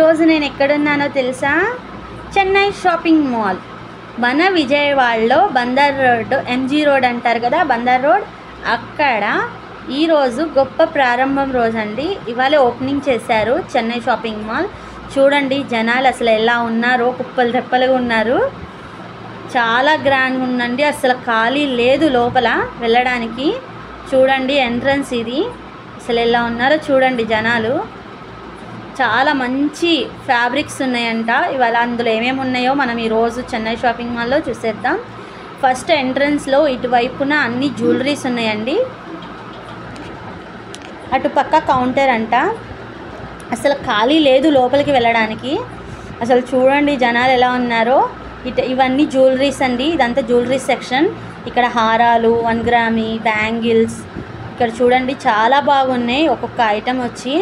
ఈరోజు నేను ఎక్కడున్నానో తెలుసా? Chennai shopping mall. మన విజయవాడలో బందర్ రోడ్, ఎంజీ రోడ్ అంటారు కదా, బందర్ రోడ్. అక్కడ ఈరోజు గొప్ప ప్రారంభం రోజు అండి. ఇవాళ ఓపెనింగ్ చేశారు చెన్నై షాపింగ్ మాల్. చూడండి జనాలు అసలు ఎలా ఉన్నారో, కుప్పలు తెప్పలుగా ఉన్నారు. చాలా గ్రాండ్గా ఉందండి. అసలు ఖాళీ లేదు లోపల వెళ్ళడానికి. చూడండి ఎంట్రన్స్ ఇది. అసలు ఎలా ఉన్నారో చూడండి జనాలు. చాలా మంచి ఫ్యాబ్రిక్స్ ఉన్నాయంట. ఇవాళ అందులో ఏమేమి ఉన్నాయో మనం ఈరోజు చెన్నై షాపింగ్ మాల్లో చూసేద్దాం. ఫస్ట్ ఎంట్రన్స్లో ఇటువైపున అన్ని జ్యువెలరీస్ ఉన్నాయండి. అటుపక్క కౌంటర్ అంట. అసలు ఖాళీ లేదు లోపలికి వెళ్ళడానికి. అసలు చూడండి జనాలు ఎలా ఉన్నారో. ఇవన్నీ జ్యువెలరీస్ అండి. ఇదంతా జ్యువెలరీ సెక్షన్. ఇక్కడ హారాలు, 1 గ్రామ్ బ్యాంగిల్స్. ఇక్కడ చూడండి చాలా బాగున్నాయి. ఒక్కొక్క ఐటెం వచ్చి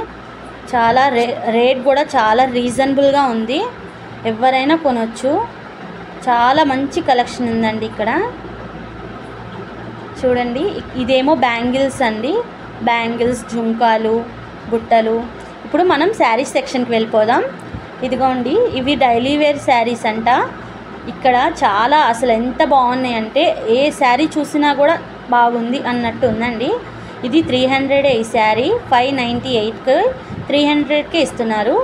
చాలా రేట్ కూడా చాలా రీజనబుల్గా ఉంది. ఎవరైనా కొనవచ్చు. చాలా మంచి కలెక్షన్ ఉందండి ఇక్కడ. చూడండి ఇదేమో బ్యాంగిల్స్ అండి. బ్యాంగిల్స్, జుంకాలు, బుట్టలు. ఇప్పుడు మనం శారీస్ సెక్షన్కి వెళ్ళిపోదాం. ఇదిగోండి ఇవి డైలీ వేర్ శారీస్ అంట. ఇక్కడ చాలా అసలు ఎంత బాగున్నాయంటే ఏ శారీ చూసినా కూడా బాగుంది అన్నట్టు ఉందండి. ఇది 300 ఈ శారీ. 598కి 300కే ఇస్తున్నారు.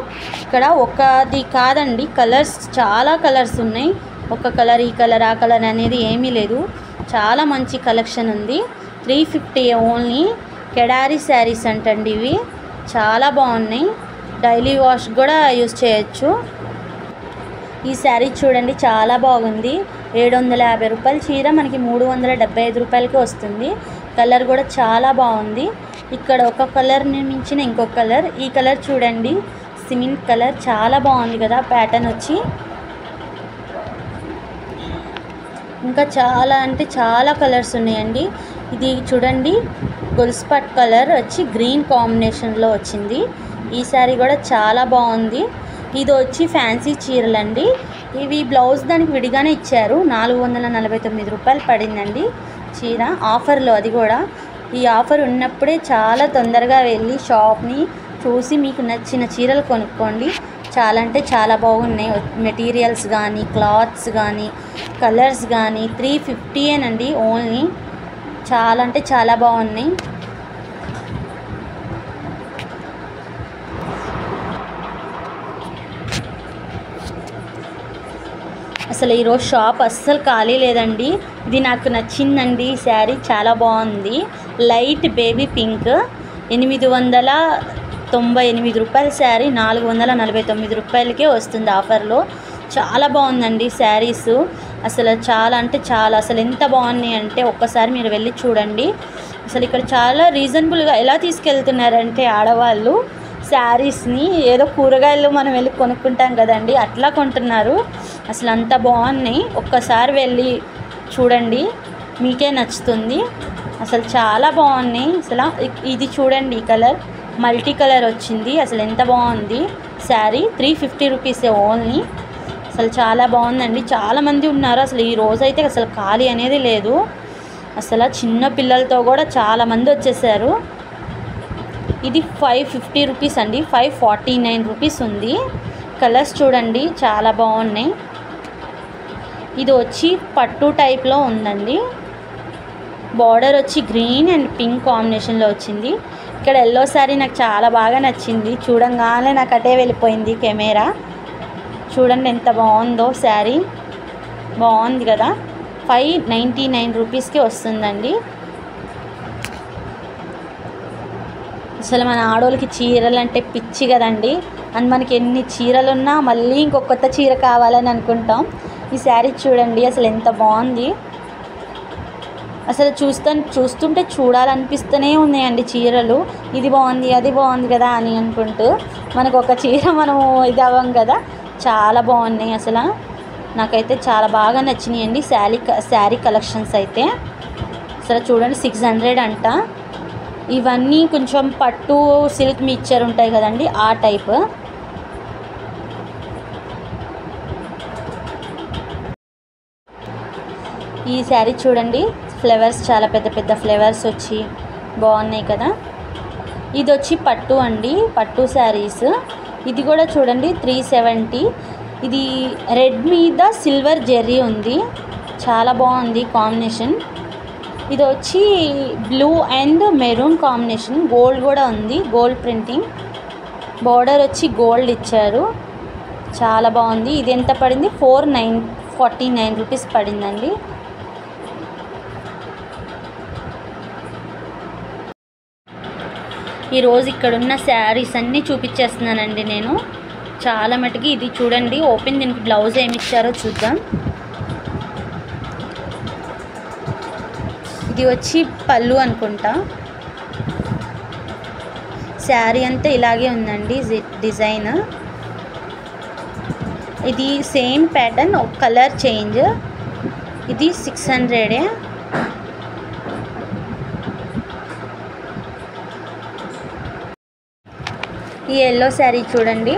ఇక్కడ ఒకది కాదండి, కలర్స్ చాలా కలర్స్ ఉన్నాయి. ఒక కలర్, ఈ కలర్, ఆ కలర్ అనేది ఏమీ లేదు. చాలా మంచి కలెక్షన్ ఉంది. 350 ఓన్లీ. కెడారీ శారీస్ అంటండి ఇవి. చాలా బాగున్నాయి. డైలీ వాష్ కూడా యూజ్ చేయొచ్చు. ఈ శారీ చూడండి చాలా బాగుంది. 750 రూపాయల చీర మనకి 375 రూపాయలకి వస్తుంది. కలర్ కూడా చాలా బాగుంది. ఇక్కడ ఒక కలర్ని మించిన ఇంకొక కలర్. ఈ కలర్ చూడండి, సిమెంట్ కలర్. చాలా బాగుంది కదా ప్యాటర్న్ వచ్చి. ఇంకా చాలా అంటే చాలా కలర్స్ ఉన్నాయండి. ఇది చూడండి గొలుసు పట్ కలర్ వచ్చి గ్రీన్ కాంబినేషన్లో వచ్చింది. ఈ శారీ కూడా చాలా బాగుంది. ఇది వచ్చి ఫ్యాన్సీ చీరలండి. ఇవి బ్లౌజ్ దానికి విడిగానే ఇచ్చారు. 449 రూపాయలు పడిందండి చీర. ఆఫర్లో అది కూడా. ఈ ఆఫర్ ఉన్నప్పుడే చాలా తొందరగా వెళ్ళి షాప్ని చూసి మీకు నచ్చిన చీరలు కొనుక్కోండి. చాలా అంటే చాలా బాగున్నాయి. మెటీరియల్స్ కానీ, క్లాత్స్ కానీ, కలర్స్ కానీ. 350 ఓన్లీ. చాలా అంటే చాలా బాగున్నాయి. అసలు ఈరోజు షాప్ అస్సలు ఖాళీ లేదండి. ఇది నాకు నచ్చిందండి. శారీ చాలా బాగుంది. Light baby pink. 898 రూపాయల శారీ 449 రూపాయలకే వస్తుంది ఆఫర్లో. చాలా బాగుందండి శారీస్. అసలు చాలా అంటే చాలా, అసలు ఎంత బాగున్నాయి అంటే ఒక్కసారి మీరు వెళ్ళి చూడండి. అసలు ఇక్కడ చాలా రీజనబుల్గా ఎలా తీసుకెళ్తున్నారంటే ఆడవాళ్ళు శారీస్ని ఏదో కూరగాయలు మనం వెళ్ళి కొనుక్కుంటాం కదండి, అట్లా కొంటున్నారు. అసలు అంత బాగున్నాయి. ఒక్కసారి వెళ్ళి చూడండి, మీకే నచ్చుతుంది. అసలు చాలా బాగున్నాయి. అసలు ఇది చూడండి, ఈ కలర్ మల్టీ కలర్ వచ్చింది. అసలు ఎంత బాగుంది శారీ. 350 రూపీసే ఓన్లీ. అసలు చాలా బాగుందండి. చాలామంది ఉన్నారు. అసలు ఈ రోజైతే అసలు ఖాళీ అనేది లేదు. అసలు చిన్న పిల్లలతో కూడా చాలామంది వచ్చేసారు. ఇది 550 రూపీస్ అండి. 549 రూపీస్ ఉంది. కలర్స్ చూడండి చాలా బాగున్నాయి. ఇది వచ్చి పట్టు టైప్లో ఉందండి. బార్డర్ వచ్చి గ్రీన్ అండ్ పింక్ కాంబినేషన్లో వచ్చింది. ఇక్కడ ఎల్లో శారీ నాకు చాలా బాగా నచ్చింది. చూడంగానే నాకు అటే వెళ్ళిపోయింది కెమెరా. చూడండి ఎంత బాగుందో శారీ. బాగుంది కదా. 599 రూపీస్కి వస్తుందండి. అసలు మన ఆడోళ్ళకి చీరలు అంటే పిచ్చి కదండి. అండ్ మనకి ఎన్ని చీరలు ఉన్నా మళ్ళీ ఇంకొక కొత్త చీర కావాలని అనుకుంటాం. ఈ శారీ చూడండి అసలు ఎంత బాగుంది. అసలు చూస్తుంటే చూడాలనిపిస్తూనే ఉన్నాయండి చీరలు. ఇది బాగుంది, అది బాగుంది కదా అని అనుకుంటూ మనకు ఒక చీర మనము ఇది అవ్వం కదా. చాలా బాగున్నాయి. అసలు నాకైతే చాలా బాగా నచ్చినాయండి శారీ కలెక్షన్స్ అయితే. అసలు చూడండి 600 అంట. ఇవన్నీ కొంచెం పట్టు సిల్క్ మిక్చర్ ఉంటాయి కదండి, ఆ టైప్. ఈ శారీ చూడండి, ఫ్లవర్స్ చాలా పెద్ద పెద్ద ఫ్లవర్స్ వచ్చి బాగున్నాయి కదా. ఇది వచ్చి పట్టు అండి, పట్టు శారీస్. ఇది కూడా చూడండి 370. ఇది రెడ్ మీద సిల్వర్ జెర్రీ ఉంది, చాలా బాగుంది కాంబినేషన్. ఇది వచ్చి blue and maroon combination, gold కూడా ఉంది, గోల్డ్ ప్రింటింగ్, బార్డర్ వచ్చి గోల్డ్ ఇచ్చారు, చాలా బాగుంది. ఇది ఎంత పడింది? 49 రూపీస్ పడిందండి. ఈరోజు ఇక్కడున్న శారీస్ అన్నీ చూపించేస్తున్నానండి నేను, చాలా మటుకి. ఇది చూడండి ఓపెన్, దీనికి బ్లౌజ్ ఏమి ఇచ్చారో చూద్దాం. ఇది వచ్చి పళ్ళు అనుకుంటా. శారీ అంతా ఇలాగే ఉందండి డిజైన్. ఇది సేమ్ ప్యాటర్న్, ఒక కలర్ చేంజ్. ఇది 600. ఈ ఎల్లో శారీ చూడండి,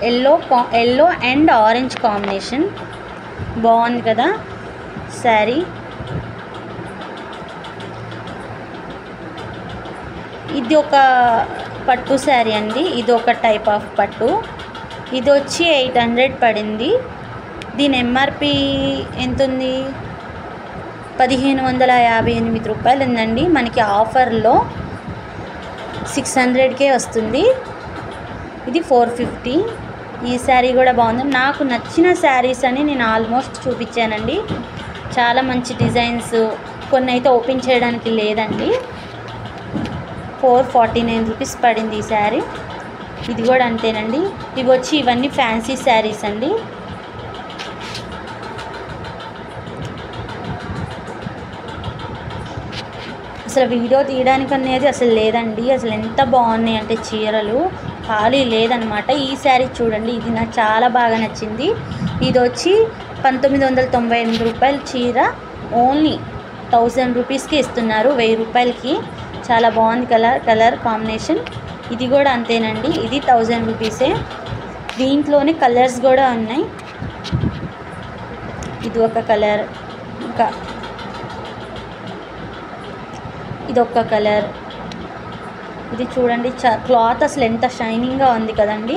ఎల్లో అండ్ ఆరెంజ్ కాంబినేషన్, బాగుంది కదా శారీ. ఇది ఒక పట్టు శారీ అండి, ఇది ఒక టైప్ ఆఫ్ పట్టు. ఇది వచ్చి 800 పడింది. దీని ఎంఆర్పి ఎంత ఉంది? 1558 రూపాయలు ఉందండి. మనకి ఆఫర్లో 600కే వస్తుంది. ఇది 450. ఈ శారీ కూడా బాగుంది. నాకు నచ్చిన శారీస్ అని నేను ఆల్మోస్ట్ చూపించానండి, చాలా మంచి డిజైన్స్. కొన్ని అయితే ఓపెన్ చేయడానికి లేదండి. 449 రూపీస్ పడింది ఈ శారీ. ఇది కూడా అంతేనండి. ఇవి వచ్చి ఇవన్నీ ఫ్యాన్సీ శారీస్ అండి. అసలు వీడియో తీయడానికి అనేది అసలు లేదండి, అసలు ఎంత బాగున్నాయి అంటే చీరలు ఖాళీ లేదనమాట. ఈ శారీ చూడండి, ఇది నాకు చాలా బాగా నచ్చింది. ఇది వచ్చి 1998 రూపాయల చీర, ఓన్లీ 1000 రూపీస్కి ఇస్తున్నారు, 1000 రూపాయలకి. చాలా బాగుంది కలర్ కాంబినేషన్. ఇది కూడా అంతేనండి, ఇది 1000 రూపీసే. దీంట్లోనే కలర్స్ కూడా ఉన్నాయి. ఇది ఒక కలర్, ఇంకా ఇది ఒక కలర్. ఇది చూడండి, క్లాత్ అసలు ఎంత షైనింగ్గా ఉంది కదండి.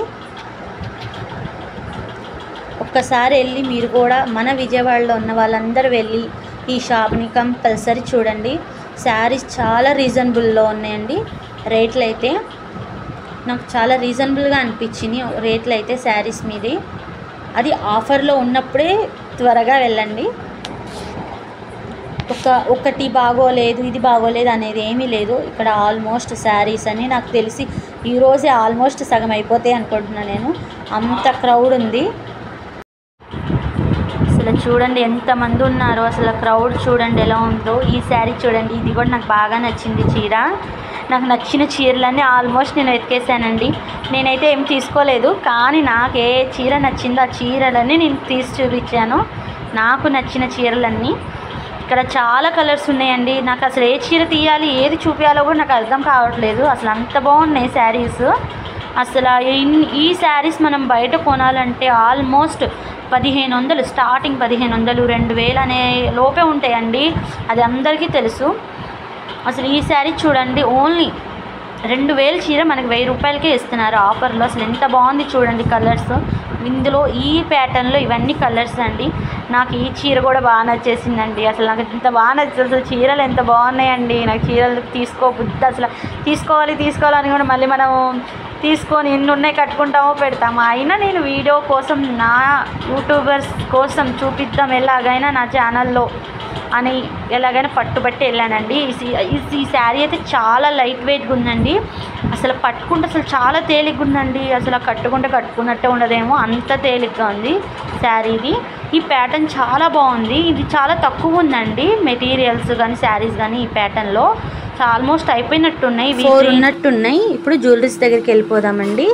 ఒక్కసారి వెళ్ళి మీరు కూడా, మన విజయవాడలో ఉన్న వాళ్ళందరూ వెళ్ళి ఈ షాప్ని కంపల్సరీ చూడండి. శారీస్ చాలా రీజనబుల్లో ఉన్నాయండి. రేట్లు అయితే నాకు చాలా రీజనబుల్గా అనిపించింది రేట్లు అయితే శారీస్ మీది. అది ఆఫర్లో ఉన్నప్పుడే త్వరగా వెళ్ళండి. ఒకటి బాగోలేదు, ఇది బాగోలేదు అనేది ఏమీ లేదు ఇక్కడ. ఆల్మోస్ట్ శారీస్ అని నాకు తెలిసి ఈరోజే ఆల్మోస్ట్ సగం అయిపోతాయి అనుకుంటున్నాను నేను, అంత క్రౌడ్ ఉంది. అసలు చూడండి ఎంతమంది ఉన్నారో, అసలు క్రౌడ్ చూడండి ఎలా ఉందో. ఈ శారీ చూడండి, ఇది కూడా నాకు బాగా నచ్చింది చీర. నాకు నచ్చిన చీరలన్నీ ఆల్మోస్ట్ నేను వెతికేసానండి. నేనైతే ఏం తీసుకోలేదు, కానీ నాకు ఏ చీర నచ్చిందో ఆ చీరలన్నీ నేను తీసి చూపించాను, నాకు నచ్చిన చీరలన్నీ. ఇక్కడ చాలా కలర్స్ ఉన్నాయండి. నాకు అసలు ఏ చీర తీయాలి, ఏది చూపించాలో కూడా నాకు అర్థం కావట్లేదు. అసలు అంత బాగున్నాయి శారీస్. అసలు ఈ శారీస్ మనం బయట కొనాలంటే ఆల్మోస్ట్ 1500, స్టార్టింగ్ 1500, 2000 అనే లోపే ఉంటాయండి, అది అందరికీ తెలుసు. అసలు ఈ శారీ చూడండి, ఓన్లీ 2000 చీర మనకి 1000 రూపాయలకే ఇస్తున్నారు ఆఫర్లో. అసలు ఎంత బాగుంది చూడండి కలర్స్. ఇందులో ఈ ప్యాటర్న్లో ఇవన్నీ కలర్స్ అండి. నాకు ఈ చీర కూడా బాగా నచ్చేసిందండి. అసలు నాకు ఇంత బాగా నచ్చింది. అసలు చీరలు ఎంత బాగున్నాయండి. నాకు చీరలు తీసుకోబుద్ది, అసలు తీసుకోవాలని కూడా మళ్ళీ మనం తీసుకొని ఎన్ని ఉన్నాయి కట్టుకుంటామో పెడతాము. అయినా నేను వీడియో కోసం, నా యూట్యూబర్స్ కోసం చూపిద్దాం ఎలాగైనా నా ఛానల్లో అని ఎలాగైనా పట్టుబట్టి వెళ్ళానండి. ఈ శారీ అయితే చాలా లైట్ వెయిట్గా ఉందండి. అసలు పట్టుకుంటే అసలు చాలా తేలిగ్గా ఉందండి. అసలు కట్టుకున్నట్టే ఉండదేమో, అంత తేలిగ్గా ఉంది శారీది. ఈ ప్యాటర్న్ చాలా బాగుంది. ఇది చాలా తక్కువ ఉందండి మెటీరియల్స్ కానీ శారీస్ కానీ. ఈ ప్యాటర్న్లో ఆల్మోస్ట్ అయిపోయినట్టున్నాయి, 4 ఉన్నట్టున్నాయి. ఇప్పుడు జ్యువెలరీస్ దగ్గరికి వెళ్ళిపోదామండి.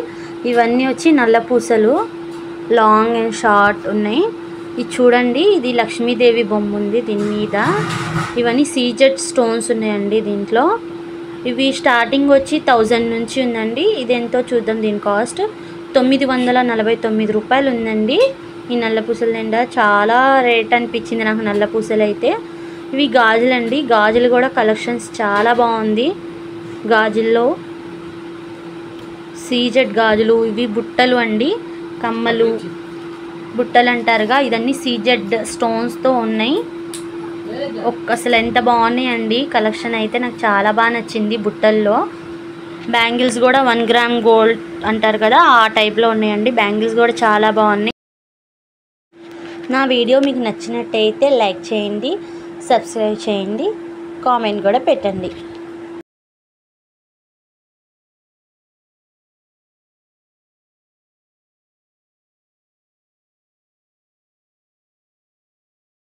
ఇవన్నీ వచ్చి నల్ల పూసలు, లాంగ్ అండ్ షార్ట్ ఉన్నాయి. ఇది చూడండి, ఇది లక్ష్మీదేవి బొమ్మ ఉంది దీని మీద. ఇవన్నీ సీజెడ్ స్టోన్స్ ఉన్నాయండి దీంట్లో. ఇవి స్టార్టింగ్ వచ్చి 1000 నుంచి ఉందండి. ఇది ఎంతో చూద్దాం. దీని కాస్ట్ 949 రూపాయలు ఉందండి. ఈ నల్ల పూసల నిండా చాలా రేట్ అనిపించింది నాకు నల్ల పూసలు అయితే. ఇవి గాజులండి, గాజులు కూడా కలెక్షన్స్ చాలా బాగుంది. గాజుల్లో సీజెడ్ గాజులు, ఇవి బుట్టలు అండి, కమ్మలు బుట్టలు అంటారుగా, ఇదన్నీ సీజెడ్ స్టోన్స్తో ఉన్నాయి. అసలు ఎంత బాగున్నాయి అండి. కలెక్షన్ అయితే నాకు చాలా బాగా నచ్చింది. బుట్టల్లో బ్యాంగిల్స్ కూడా 1 గ్రామ్ గోల్డ్ అంటారు కదా, ఆ టైప్లో ఉన్నాయండి. బ్యాంగిల్స్ కూడా చాలా బాగున్నాయి. నా వీడియో మీకు నచ్చినట్టయితే లైక్ చేయండి, సబ్స్క్రైబ్ చేయండి, కామెంట్ కూడా పెట్టండి.